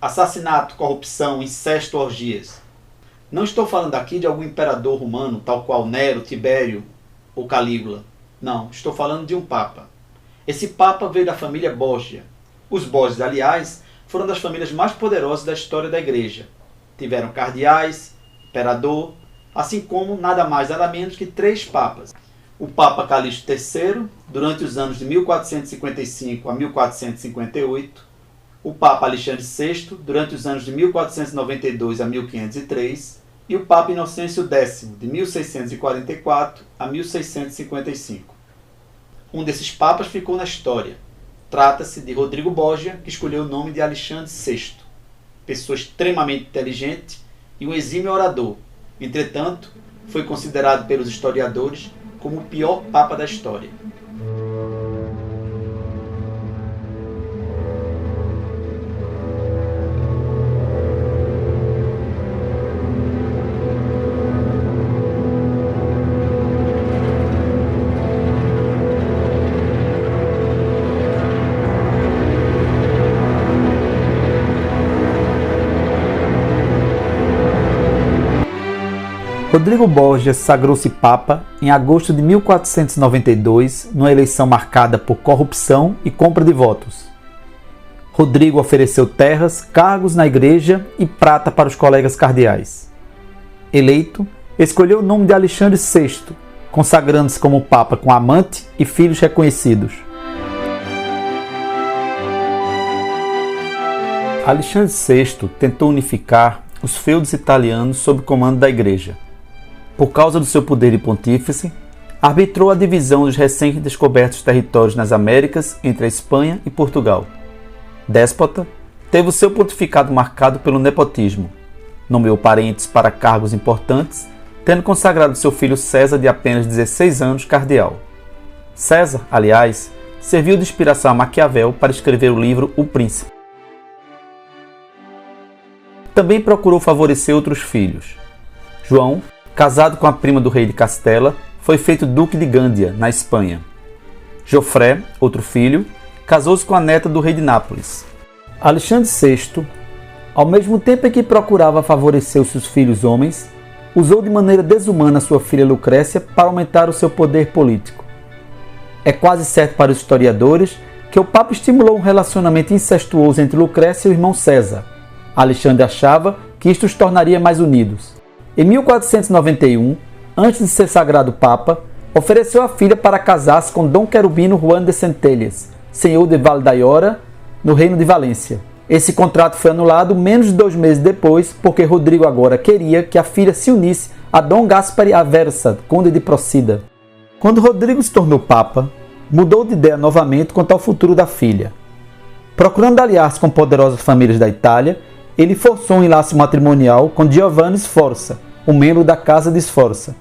assassinato, corrupção, incesto, orgias. Não estou falando aqui de algum imperador romano, tal qual Nero, Tibério ou Calígula. Não, estou falando de um papa. Esse papa veio da família Borgia. Os Borgias, aliás, foram das famílias mais poderosas da história da igreja. Tiveram cardeais, imperador, assim como nada mais nada menos que 3 papas. O Papa Calixto III, durante os anos de 1455 a 1458, o Papa Alexandre VI, durante os anos de 1492 a 1503, e o Papa Inocêncio X, de 1644 a 1655. Um desses papas ficou na história. Trata-se de Rodrigo Borgia, que escolheu o nome de Alexandre VI. Pessoa extremamente inteligente e um exímio orador. Entretanto, foi considerado pelos historiadores como o pior papa da história. Rodrigo Borgia sagrou-se Papa em agosto de 1492, numa eleição marcada por corrupção e compra de votos. Rodrigo ofereceu terras, cargos na igreja e prata para os colegas cardeais. Eleito, escolheu o nome de Alexandre VI, consagrando-se como Papa com amante e filhos reconhecidos. Alexandre VI tentou unificar os feudos italianos sob o comando da igreja. Por causa do seu poder de pontífice, arbitrou a divisão dos recém-descobertos territórios nas Américas entre a Espanha e Portugal. Déspota, teve o seu pontificado marcado pelo nepotismo. Nomeou parentes para cargos importantes, tendo consagrado seu filho César, de apenas 16 anos, cardeal. César, aliás, serviu de inspiração a Maquiavel para escrever o livro O Príncipe. Também procurou favorecer outros filhos. João, casado com a prima do rei de Castela, foi feito duque de Gândia, na Espanha. Jofré, outro filho, casou-se com a neta do rei de Nápoles. Alexandre VI, ao mesmo tempo em que procurava favorecer os seus filhos homens, usou de maneira desumana sua filha Lucrécia para aumentar o seu poder político. É quase certo para os historiadores que o Papa estimulou um relacionamento incestuoso entre Lucrécia e o irmão César. Alexandre achava que isto os tornaria mais unidos. Em 1491, antes de ser sagrado Papa, ofereceu a filha para casar-se com Dom Querubino Juan de Centelles, senhor de Valdaiola, no reino de Valência. Esse contrato foi anulado menos de 2 meses depois, porque Rodrigo agora queria que a filha se unisse a Dom Gaspari Aversa, conde de Procida. Quando Rodrigo se tornou Papa, mudou de ideia novamente quanto ao futuro da filha. Procurando aliar-se com poderosas famílias da Itália, ele forçou um enlace matrimonial com Giovanni Sforza, um membro da Casa de Sforza.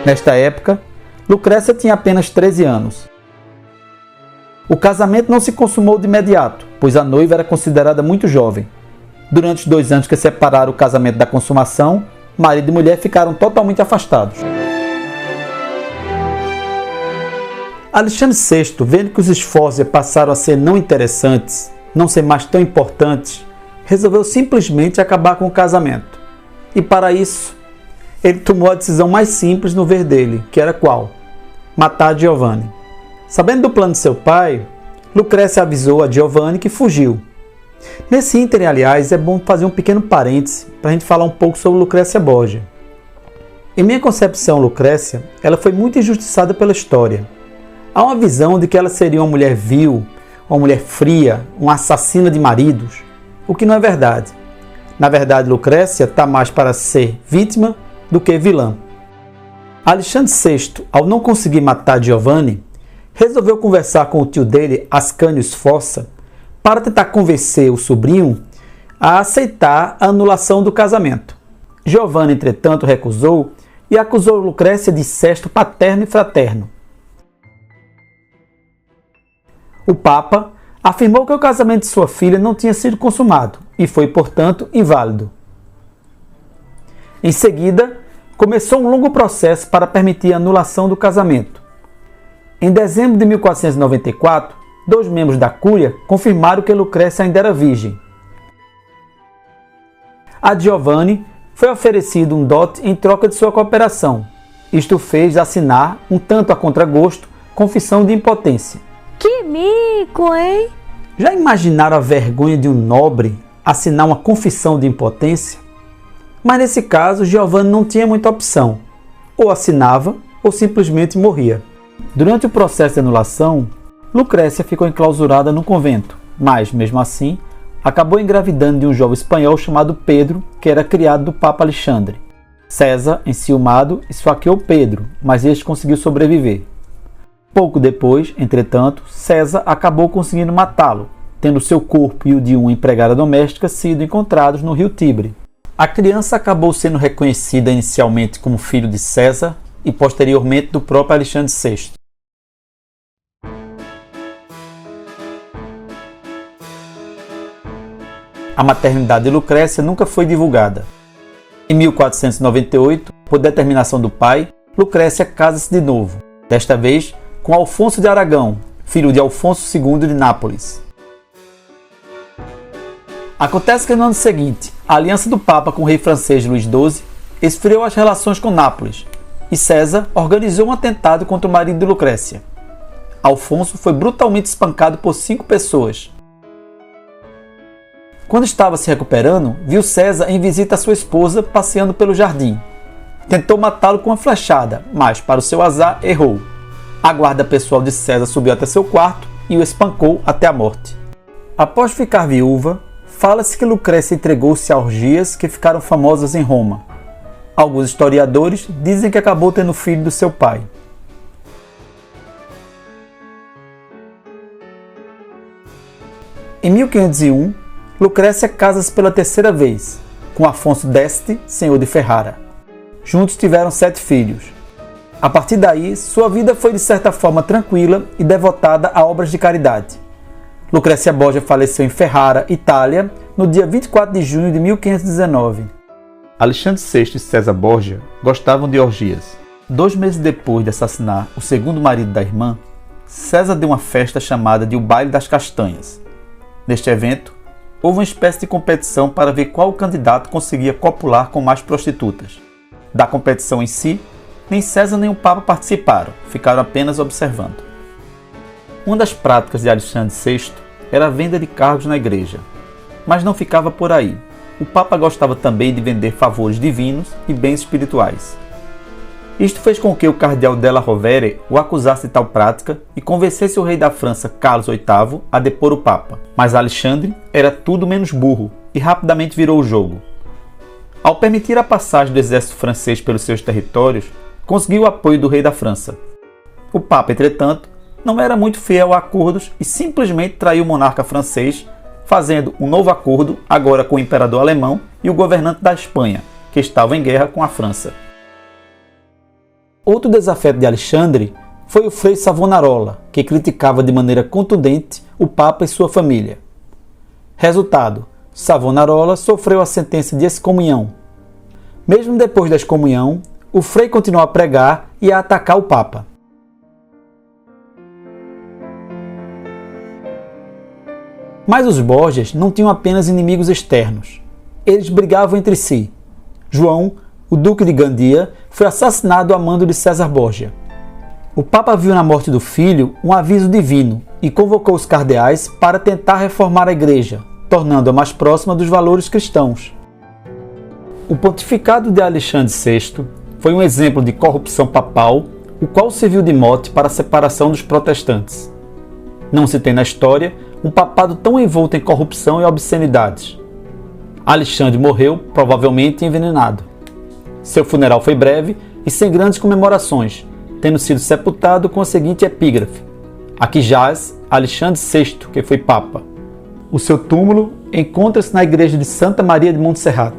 Nesta época, Lucrécia tinha apenas 13 anos. O casamento não se consumou de imediato, pois a noiva era considerada muito jovem. Durante os 2 anos que separaram o casamento da consumação, marido e mulher ficaram totalmente afastados. Alexandre VI, vendo que os Sforza passaram a ser não interessantes, não ser mais tão importantes, resolveu simplesmente acabar com o casamento. E para isso, ele tomou a decisão mais simples no ver dele, que era qual? Matar Giovanni. Sabendo do plano de seu pai, Lucrécia avisou a Giovanni que fugiu. Nesse ínterim, aliás, é bom fazer um pequeno parêntese para a gente falar um pouco sobre Lucrécia Borgia. Em minha concepção, Lucrécia, ela foi muito injustiçada pela história. Há uma visão de que ela seria uma mulher vil, uma mulher fria, uma assassina de maridos, o que não é verdade. Na verdade, Lucrécia está mais para ser vítima do que vilã. Alexandre VI, ao não conseguir matar Giovanni, resolveu conversar com o tio dele, Ascânio Sforza, para tentar convencer o sobrinho a aceitar a anulação do casamento. Giovanni, entretanto, recusou e acusou Lucrécia de incesto paterno e fraterno. O Papa afirmou que o casamento de sua filha não tinha sido consumado e foi, portanto, inválido. Em seguida, começou um longo processo para permitir a anulação do casamento, Em dezembro de 1494, 2 membros da Cúria confirmaram que Lucrécia ainda era virgem. A Giovanni foi oferecido um dote em troca de sua cooperação. Isto fez assinar, um tanto a contragosto, confissão de impotência. Que mico, hein? Já imaginaram a vergonha de um nobre assinar uma confissão de impotência? Mas nesse caso, Giovanni não tinha muita opção. Ou assinava, ou simplesmente morria. Durante o processo de anulação, Lucrécia ficou enclausurada no convento, mas, mesmo assim, acabou engravidando de um jovem espanhol chamado Pedro, que era criado do Papa Alexandre. César, enciumado, esfaqueou Pedro, mas este conseguiu sobreviver. Pouco depois, entretanto, César acabou conseguindo matá-lo, tendo seu corpo e o de uma empregada doméstica sido encontrados no rio Tibre. A criança acabou sendo reconhecida inicialmente como filho de César e posteriormente do próprio Alexandre VI. A maternidade de Lucrécia nunca foi divulgada. Em 1498, por determinação do pai, Lucrécia casa-se de novo, desta vez com Alfonso de Aragão, filho de Alfonso II de Nápoles. Acontece que no ano seguinte, a aliança do Papa com o rei francês Luís XII esfriou as relações com Nápoles e César organizou um atentado contra o marido de Lucrécia. Alfonso foi brutalmente espancado por 5 pessoas. Quando estava se recuperando, viu César em visita à sua esposa passeando pelo jardim. Tentou matá-lo com uma flechada, mas, para o seu azar, errou. A guarda pessoal de César subiu até seu quarto e o espancou até a morte. Após ficar viúva, fala-se que Lucrécia entregou-se a orgias que ficaram famosas em Roma. Alguns historiadores dizem que acabou tendo filho do seu pai. Em 1501, Lucrécia casa-se pela 3ª vez, com Afonso d'Este, senhor de Ferrara. Juntos tiveram 7 filhos. A partir daí, sua vida foi de certa forma tranquila e devotada a obras de caridade. Lucrécia Borgia faleceu em Ferrara, Itália, no dia 24 de junho de 1519. Alexandre VI e César Borgia gostavam de orgias. 2 meses depois de assassinar o segundo marido da irmã, César deu uma festa chamada de o Baile das Castanhas. Neste evento, houve uma espécie de competição para ver qual candidato conseguia copular com mais prostitutas. Da competição em si, nem César nem o Papa participaram, ficaram apenas observando. Uma das práticas de Alexandre VI era a venda de cargos na igreja. Mas não ficava por aí. O Papa gostava também de vender favores divinos e bens espirituais. Isto fez com que o cardeal Della Rovere o acusasse de tal prática e convencesse o rei da França, Carlos VIII, a depor o Papa. Mas Alexandre era tudo menos burro e rapidamente virou o jogo. Ao permitir a passagem do exército francês pelos seus territórios, conseguiu o apoio do rei da França. O Papa, entretanto, não era muito fiel a acordos e simplesmente traiu o monarca francês, fazendo um novo acordo agora com o imperador alemão e o governante da Espanha, que estava em guerra com a França. Outro desafeto de Alexandre foi o frei Savonarola, que criticava de maneira contundente o Papa e sua família. Resultado, Savonarola sofreu a sentença de excomunhão. Mesmo depois da excomunhão, o frei continuou a pregar e a atacar o Papa. Mas os Borgias não tinham apenas inimigos externos. Eles brigavam entre si. João, o duque de Gandia, foi assassinado a mando de César Borgia. O Papa viu na morte do filho um aviso divino e convocou os cardeais para tentar reformar a igreja, tornando-a mais próxima dos valores cristãos. O pontificado de Alexandre VI foi um exemplo de corrupção papal, o qual serviu de mote para a separação dos protestantes. Não se tem na história um papado tão envolto em corrupção e obscenidades. Alexandre morreu, provavelmente envenenado. Seu funeral foi breve e sem grandes comemorações, tendo sido sepultado com a seguinte epígrafe: aqui jaz Alexandre VI, que foi Papa. O seu túmulo encontra-se na igreja de Santa Maria de Montserrat.